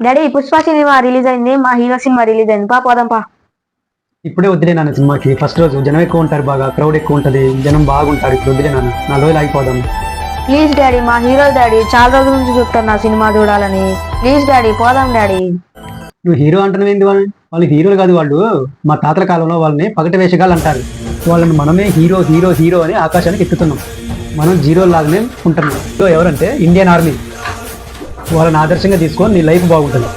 Daddy Pushpa cinema release అయింది, మా hero cinema release అయింది, పోదాం పా. ఇప్పుడే వద్దులే నాన్న సినిమాకి. ఫస్ట్ రోజు జనం ఎక్కువ ఉంటారు, బాగా క్రౌడ్ ఎక్కువ ఉంటది, జనం బాగుంటారు. ఇప్పుడు వద్దులే నాన్న, 4 రోజులు ఆగిపోదాం. ప్లీజ్ డాడీ, మా హీరో డాడీ చాలా రోజుల నుంచి చూస్తున్నా సినిమా చూడాలని. ప్లీజ్ డాడీ పోదాం డాడీ. నువ్వు హీరో అంటున్నావు ఏంది? వాళ్ళు హీరోలు కాదు, వాళ్ళు మా తాతల కాలంలో వాళ్ళని పగటి వేషగాళ్ళు అంటారు. వాళ్ళని మనమే హీరో హీరో హీరో అని ఆకాశానికి ఎక్కుతున్నాం. మనం జీరో లాగానే ఉంటున్నాం. హీరో ఎవరంటే ఇండియన్ ఆర్మీ. వాళ్ళని ఆదర్శంగా తీసుకొని నీ లైఫ్ బాగుంటుంది.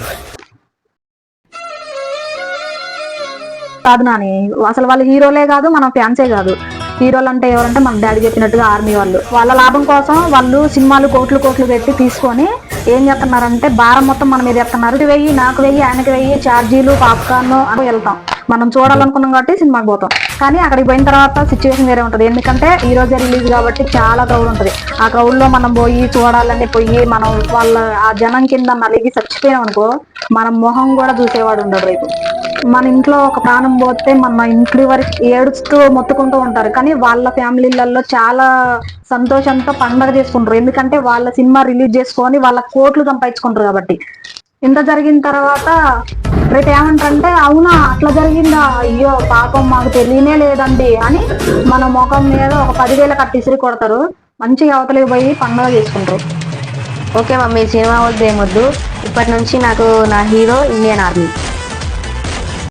కాదు నాని, అసలు వాళ్ళు హీరోలే కాదు, మనం ఫ్యాన్సే కాదు. హీరోలు అంటే ఎవరంటే మన డాడీ చెప్పినట్టుగా ఆర్మీ వాళ్ళు. వాళ్ళ లాభం కోసం వాళ్ళు సినిమాలు కోట్లు కోట్లు పెట్టి తీసుకొని ఏం చేస్తున్నారంటే భారం మొత్తం మన మీద ఎత్తున్నారు. 1000 నాకు 1000 ఆయనకి 1000 ఛార్జీలు పాప్కార్న్ అని వెళ్తాం. మనం చూడాలనుకున్నాం కాబట్టి సినిమాకి పోతాం. కానీ అక్కడికి పోయిన తర్వాత సిచ్యువేషన్ వేరే ఉంటుంది. ఎందుకంటే ఈ రోజే రిలీజ్ కాబట్టి చాలా క్రౌడ్ ఉంటుంది. ఆ క్రౌడ్ లో మనం పోయి చూడాలని మనం వాళ్ళ ఆ జనం కింద నలిగి చచ్చిపోయాం అనుకో, మన మొహం కూడా చూసేవాడు ఉండడు రేపు. మన ఇంట్లో ఒక ప్రాణం పోతే మన ఇంటి వరకు ఏడుస్తూ మొత్తుకుంటూ ఉంటారు. కానీ వాళ్ళ ఫ్యామిలీలలో చాలా సంతోషంతో పండగ చేసుకుంటారు. ఎందుకంటే వాళ్ళ సినిమా రిలీజ్ చేసుకొని వాళ్ళ కోట్లు సంపాదించుకుంటారు కాబట్టి. ఇంత జరిగిన తర్వాత రేపు ఏమంటారంటే, అవునా అట్లా జరిగిందా, అయ్యో పాపం మాకు తెలియనే లేదండి అని మన ముఖం మీద ఒక 10,000 కట్టి ఇసిరి కొడతారు. మంచిగా అవతలికి పోయి పండగ చేసుకుంటారు. ఓకే మమ్మీ, సినిమా వద్దు ఏమొద్దు. ఇప్పటి నుంచి నాకు నా హీరో ఇండియన్ ఆర్మీ.